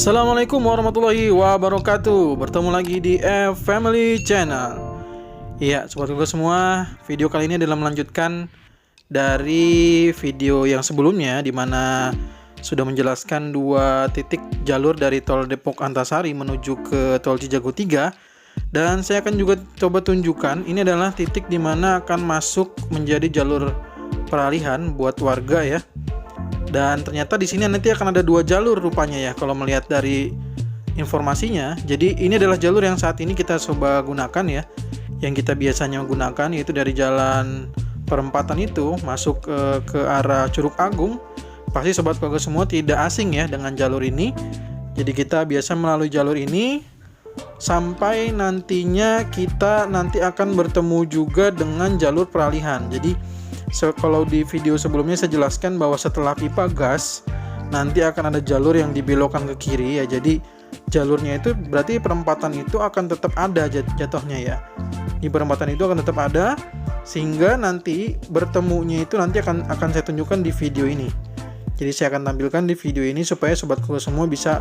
Assalamualaikum warahmatullahi wabarakatuh. Bertemu lagi di Family Channel. Iya, sobat-sobat semua, video kali ini adalah melanjutkan dari video yang sebelumnya, di mana sudah menjelaskan dua titik jalur dari tol Depok Antasari menuju ke tol Cijago 3. Dan saya akan juga coba tunjukkan, ini adalah titik di mana akan masuk menjadi jalur peralihan buat warga ya. Dan ternyata di sini nanti akan ada dua jalur rupanya ya, kalau melihat dari informasinya. Jadi ini adalah jalur yang saat ini kita coba gunakan ya, yang kita biasanya gunakan, yaitu dari jalan perempatan itu masuk ke arah Curug Agung. Pasti sobat keluarga semua tidak asing ya dengan jalur ini. Jadi kita biasa melalui jalur ini sampai nantinya kita nanti akan bertemu juga dengan jalur peralihan. Jadi kalau di video sebelumnya saya jelaskan bahwa setelah pipa gas nanti akan ada jalur yang dibelokkan ke kiri ya. Jadi jalurnya itu berarti perempatan itu akan tetap ada jatuhnya ya. Di perempatan itu akan tetap ada, sehingga nanti bertemunya itu nanti akan saya tunjukkan di video ini. Jadi saya akan tampilkan di video ini supaya sobat keluarga semua bisa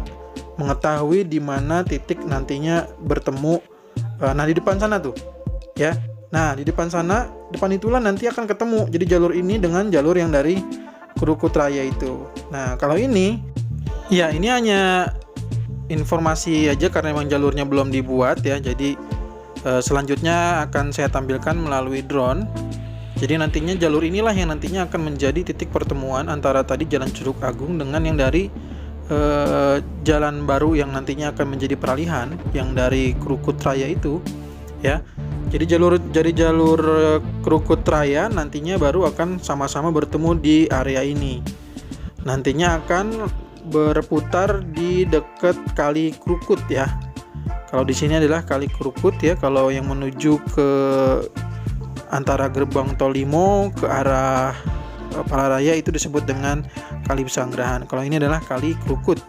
mengetahui di mana titik nantinya bertemu. Nah di depan sana tuh ya. Nah di depan sana, depan itulah nanti akan ketemu. Jadi jalur ini dengan jalur yang dari Krukut Raya itu. Nah kalau ini, ya ini hanya informasi aja karena memang jalurnya belum dibuat ya. Jadi selanjutnya akan saya tampilkan melalui drone. Jadi nantinya jalur inilah yang nantinya akan menjadi titik pertemuan antara tadi Jalan Curug Agung dengan yang dari jalan baru yang nantinya akan menjadi peralihan yang dari Krukut Raya itu ya. Jadi jalur Krukut Raya nantinya baru akan sama-sama bertemu di area ini. Nantinya akan berputar di dekat Kali Krukut ya. Kalau di sini adalah Kali Krukut ya. Kalau yang menuju ke antara gerbang Tol Limo ke arah Palaraya itu disebut dengan Kali Pesanggerahan. Kalau ini adalah Kali Krukut.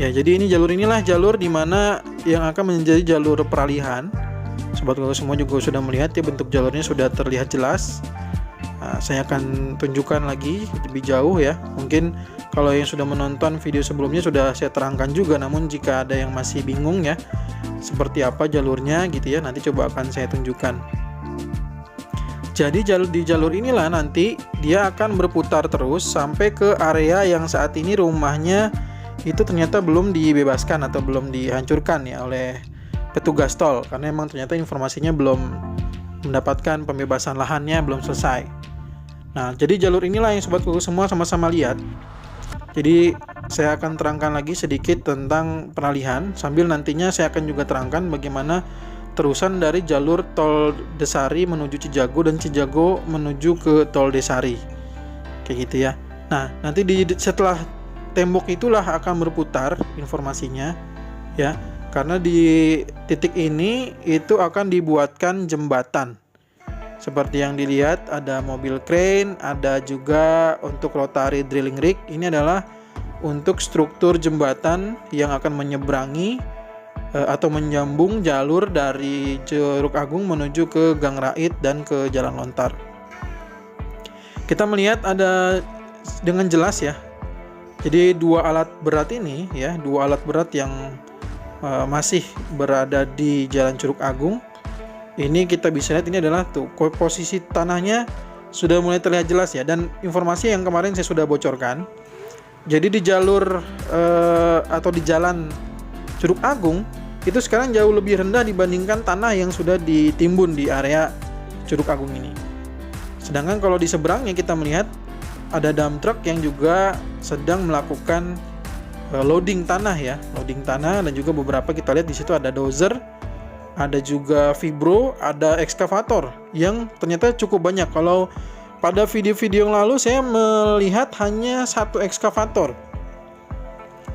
Ya, jadi ini jalur inilah jalur di mana yang akan menjadi jalur peralihan. Sobat keluarga semua juga sudah melihat ya, bentuk jalurnya sudah terlihat jelas. Nah, saya akan tunjukkan lagi lebih jauh ya. Mungkin kalau yang sudah menonton video sebelumnya sudah saya terangkan juga, namun jika ada yang masih bingung ya seperti apa jalurnya gitu ya, nanti coba akan saya tunjukkan. Jadi di jalur inilah nanti dia akan berputar terus sampai ke area yang saat ini rumahnya itu ternyata belum dibebaskan atau belum dihancurkan ya oleh petugas tol, karena memang ternyata informasinya belum mendapatkan pembebasan lahannya, belum selesai. Nah jadi jalur inilah yang sobat keluarga semua sama-sama lihat. Jadi saya akan terangkan lagi sedikit tentang peralihan, sambil nantinya saya akan juga terangkan bagaimana terusan dari jalur tol Desari menuju Cijago dan Cijago menuju ke tol Desari, kayak gitu ya. Nah nanti setelah tembok itulah akan berputar informasinya ya. Karena di titik ini itu akan dibuatkan jembatan. Seperti yang dilihat ada mobil crane, ada juga untuk rotary drilling rig. Ini adalah untuk struktur jembatan yang akan menyeberangi atau menyambung jalur dari Curug Agung menuju ke Gang Rait dan ke Jalan Lontar. Kita melihat ada dengan jelas ya. Jadi dua alat berat ini ya, dua alat berat yang masih berada di Jalan Curug Agung. Ini kita bisa lihat ini adalah tuh posisi tanahnya sudah mulai terlihat jelas ya, dan informasi yang kemarin saya sudah bocorkan. Jadi di jalur atau di Jalan Curug Agung itu sekarang jauh lebih rendah dibandingkan tanah yang sudah ditimbun di area Curug Agung ini. Sedangkan kalau di seberangnya kita melihat ada dump truck yang juga sedang melakukan loading tanah ya, loading tanah, dan juga beberapa kita lihat di situ ada dozer, ada juga vibro, ada ekskavator yang ternyata cukup banyak. Kalau pada video-video yang lalu saya melihat hanya satu ekskavator.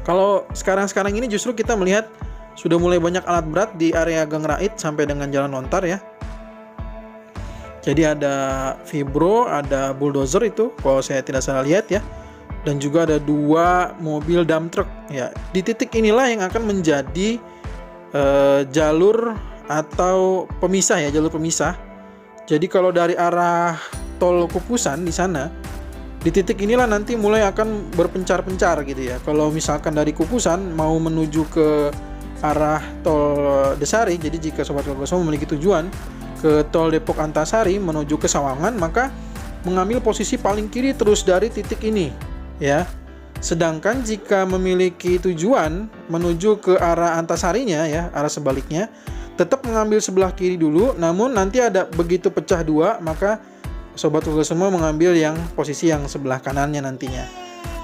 Kalau sekarang ini justru kita melihat sudah mulai banyak alat berat di area Gang Rait sampai dengan Jalan Lontar ya. Jadi ada vibro, ada bulldozer itu kalau saya tidak salah lihat ya. Dan juga ada dua mobil dump truck ya. Di titik inilah yang akan menjadi jalur atau pemisah ya, jalur pemisah. Jadi kalau dari arah tol Kukusan di sana Di titik inilah nanti mulai akan berpencar-pencar gitu ya. Kalau misalkan dari Kukusan mau menuju ke arah tol Desari, jadi jika Sobat Keluarga semua memiliki tujuan ke tol Depok Antasari menuju ke Sawangan, maka mengambil posisi paling kiri terus dari titik ini ya. Sedangkan jika memiliki tujuan menuju ke arah Antasarinya ya, arah sebaliknya, tetap mengambil sebelah kiri dulu, namun nanti ada begitu pecah dua, maka Sobat Keluarga semua mengambil yang posisi yang sebelah kanannya nantinya.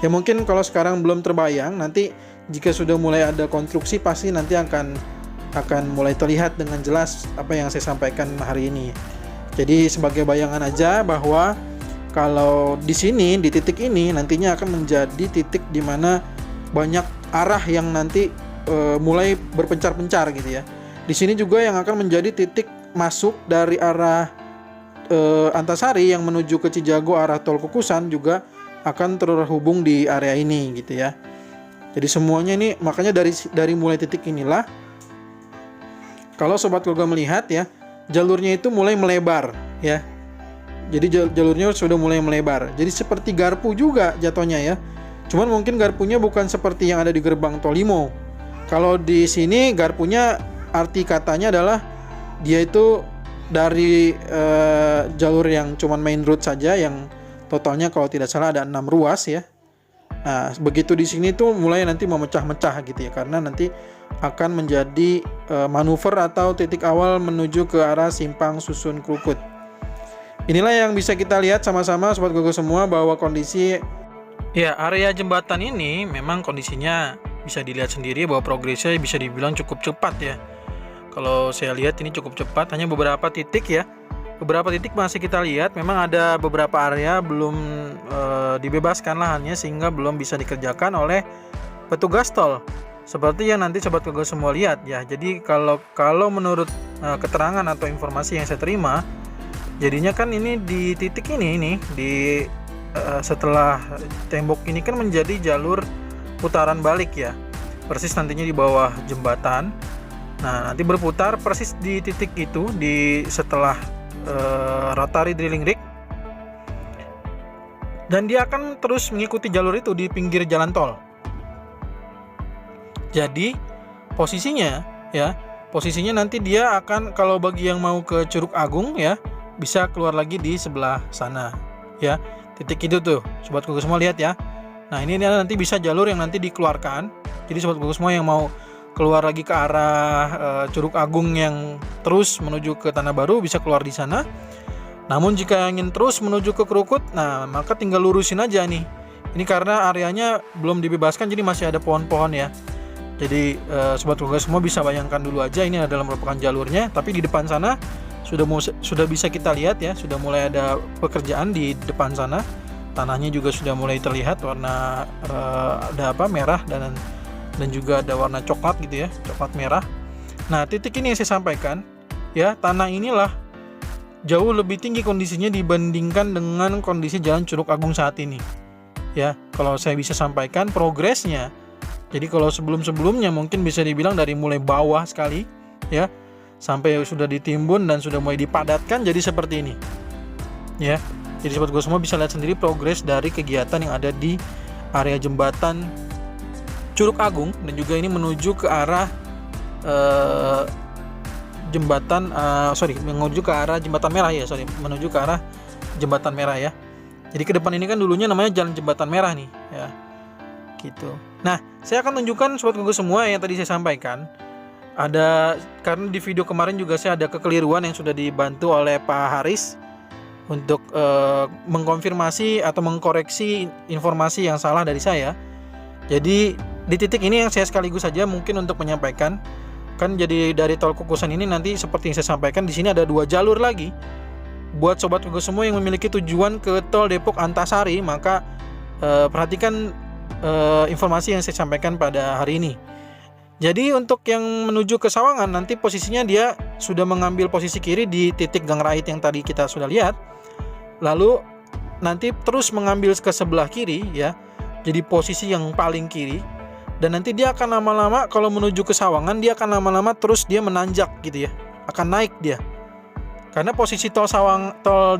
Ya mungkin kalau sekarang belum terbayang, nanti jika sudah mulai ada konstruksi pasti nanti akan mulai terlihat dengan jelas apa yang saya sampaikan hari ini. Jadi sebagai bayangan aja bahwa kalau di sini di titik ini nantinya akan menjadi titik di mana banyak arah yang nanti mulai berpencar-pencar gitu ya. Di sini juga yang akan menjadi titik masuk dari arah Antasari yang menuju ke Cijago arah tol Kukusan juga akan terhubung di area ini gitu ya. Jadi semuanya ini makanya dari mulai titik inilah kalau Sobat Keluarga melihat ya, jalurnya itu mulai melebar ya. Jadi jalurnya sudah mulai melebar. Jadi seperti garpu juga jatuhnya ya. Cuman mungkin garpunya bukan seperti yang ada di gerbang tol Limo. Kalau di sini garpunya arti katanya adalah dia itu dari jalur yang cuman main road saja yang totalnya kalau tidak salah ada 6 ruas ya. Nah, begitu di sini tuh mulai nanti memecah-mecah gitu ya, karena nanti akan menjadi manuver atau titik awal menuju ke arah Simpang Susun Krukut. Inilah yang bisa kita lihat sama-sama Sobat Gogo semua bahwa kondisi ya area jembatan ini memang kondisinya bisa dilihat sendiri bahwa progresnya bisa dibilang cukup cepat ya. Kalau saya lihat ini cukup cepat, hanya beberapa titik ya. Beberapa titik masih kita lihat, memang ada beberapa area belum dibebaskan lahannya sehingga belum bisa dikerjakan oleh petugas tol. Seperti yang nanti Sobat Keluarga semua lihat ya. Jadi kalau menurut keterangan atau informasi yang saya terima, jadinya kan ini di titik ini di setelah tembok ini kan menjadi jalur putaran balik ya. Persis nantinya di bawah jembatan. Nah, nanti berputar persis di titik itu di setelah rotary drilling rig. Dan dia akan terus mengikuti jalur itu di pinggir jalan tol. Jadi, posisinya nanti dia akan kalau bagi yang mau ke Curug Agung ya, bisa keluar lagi di sebelah sana ya. Titik itu tuh, Sobat Keluarga semua lihat ya. Nah, ini nanti bisa jalur yang nanti dikeluarkan. Jadi Sobat Keluarga semua yang mau keluar lagi ke arah Curug Agung yang terus menuju ke Tanah Baru bisa keluar di sana. Namun jika ingin terus menuju ke Krukut, nah maka tinggal lurusin aja nih. Ini karena areanya belum dibebaskan jadi masih ada pohon-pohon ya. Jadi Sobat Keluarga semua bisa bayangkan dulu aja ini adalah merupakan jalurnya. Tapi di depan sana sudah bisa kita lihat ya, sudah mulai ada pekerjaan di depan sana. Tanahnya juga sudah mulai terlihat warna ada merah dan juga ada warna coklat gitu ya, coklat merah. Nah, titik ini yang saya sampaikan ya, tanah inilah jauh lebih tinggi kondisinya dibandingkan dengan kondisi jalan Curug Agung saat ini. Ya, kalau saya bisa sampaikan progresnya. Jadi kalau sebelum-sebelumnya mungkin bisa dibilang dari mulai bawah sekali ya, sampai sudah ditimbun dan sudah mulai dipadatkan jadi seperti ini. Ya. Jadi Sobat Keluarga semua bisa lihat sendiri progres dari kegiatan yang ada di area jembatan Curug Agung dan juga ini menuju ke arah menuju ke arah Jembatan Merah ya, menuju ke arah Jembatan Merah ya. Jadi ke depan ini kan dulunya namanya Jalan Jembatan Merah nih ya. Gitu. Nah, saya akan tunjukkan Sobat Keluarga semua yang tadi saya sampaikan. Karena di video kemarin juga saya ada kekeliruan yang sudah dibantu oleh Pak Haris untuk mengkonfirmasi atau mengkoreksi informasi yang salah dari saya. Jadi di titik ini yang saya sekaligus saja mungkin untuk menyampaikan kan, jadi dari tol Kukusan ini nanti seperti yang saya sampaikan di sini ada 2 jalur lagi. Buat Sobat Keluarga semua yang memiliki tujuan ke tol Depok Antasari, maka perhatikan informasi yang saya sampaikan pada hari ini. Jadi untuk yang menuju ke Sawangan nanti posisinya dia sudah mengambil posisi kiri di titik Gang Rait yang tadi kita sudah lihat. Lalu nanti terus mengambil ke sebelah kiri ya. Jadi posisi yang paling kiri. Dan nanti dia akan lama-lama kalau menuju ke Sawangan dia akan lama-lama terus dia menanjak gitu ya. Akan naik dia. Karena posisi tol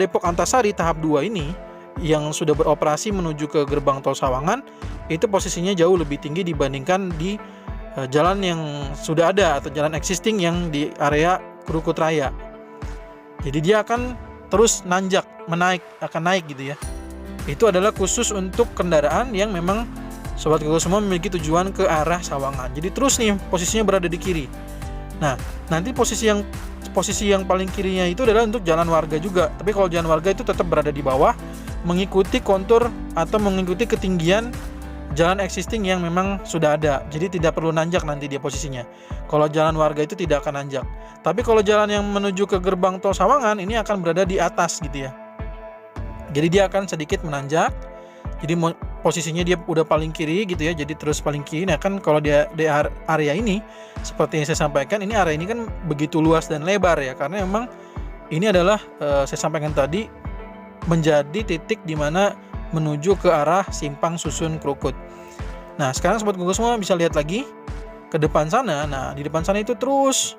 Depok Antasari tahap 2 ini yang sudah beroperasi menuju ke gerbang tol Sawangan itu posisinya jauh lebih tinggi dibandingkan di jalan yang sudah ada atau jalan existing yang di area Krukut Raya. Jadi dia akan terus akan naik gitu ya. Itu adalah khusus untuk kendaraan yang memang Sobat Google semua memiliki tujuan ke arah Sawangan. Jadi terus nih posisinya berada di kiri. Nah, nanti posisi yang paling kirinya itu adalah untuk jalan warga juga. Tapi kalau jalan warga itu tetap berada di bawah, mengikuti kontur atau mengikuti ketinggian jalan existing yang memang sudah ada. Jadi tidak perlu nanjak nanti dia posisinya. Kalau jalan warga itu tidak akan nanjak. Tapi kalau jalan yang menuju ke gerbang tol Sawangan ini akan berada di atas gitu ya. Jadi dia akan sedikit menanjak. Jadi posisinya dia udah paling kiri gitu ya. Jadi terus paling kiri. Nah kan kalau di area ini seperti yang saya sampaikan, ini area ini kan begitu luas dan lebar ya. Karena memang ini adalah saya sampaikan tadi menjadi titik di mana menuju ke arah Simpang Susun Krukut. Nah sekarang Sobat Google semua bisa lihat lagi ke depan sana. Nah di depan sana itu terus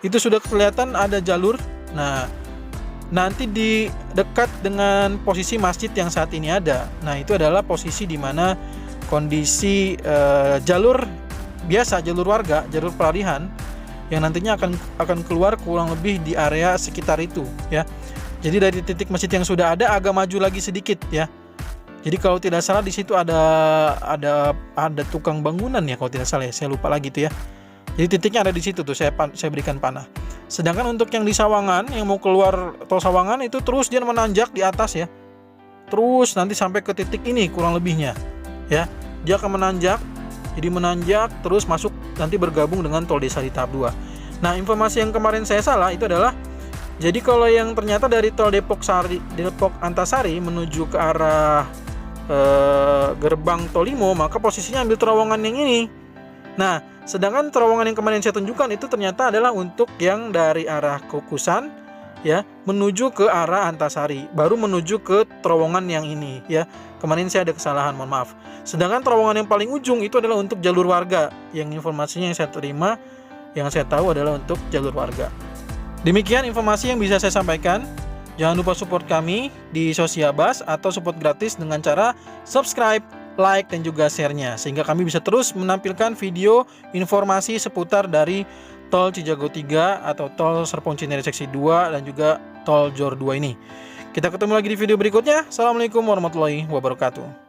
itu sudah kelihatan ada jalur. Nah nanti di dekat dengan posisi masjid yang saat ini ada. Nah itu adalah posisi di mana kondisi jalur biasa, jalur warga, jalur pelarihan yang nantinya akan keluar kurang lebih di area sekitar itu ya. Jadi dari titik masjid yang sudah ada agak maju lagi sedikit ya. Jadi kalau tidak salah di situ ada tukang bangunan ya kalau tidak salah ya. Saya lupa lagi tuh ya. Jadi titiknya ada di situ tuh saya berikan panah. Sedangkan untuk yang di Sawangan yang mau keluar tol Sawangan itu terus dia menanjak di atas ya. Terus nanti sampai ke titik ini kurang lebihnya ya. Dia akan menanjak. Jadi menanjak terus masuk nanti bergabung dengan tol desa di tahap 2. Nah, informasi yang kemarin saya salah itu adalah jadi kalau yang ternyata dari tol Depok Antasari menuju ke arah gerbang tol Limo, maka posisinya ambil terowongan yang ini. Nah, sedangkan terowongan yang kemarin saya tunjukkan itu ternyata adalah untuk yang dari arah Kukusan ya menuju ke arah Antasari, baru menuju ke terowongan yang ini ya. Kemarin saya ada kesalahan, mohon maaf. Sedangkan terowongan yang paling ujung itu adalah untuk jalur warga. Yang informasinya yang saya terima, yang saya tahu adalah untuk jalur warga. Demikian informasi yang bisa saya sampaikan. Jangan lupa support kami di Sosiabas atau support gratis dengan cara subscribe, like, dan juga share-nya. Sehingga kami bisa terus menampilkan video informasi seputar dari Tol Cijago 3 atau Tol Serpong Cinere Seksi 2 dan juga Tol Jor 2 ini. Kita ketemu lagi di video berikutnya. Assalamualaikum warahmatullahi wabarakatuh.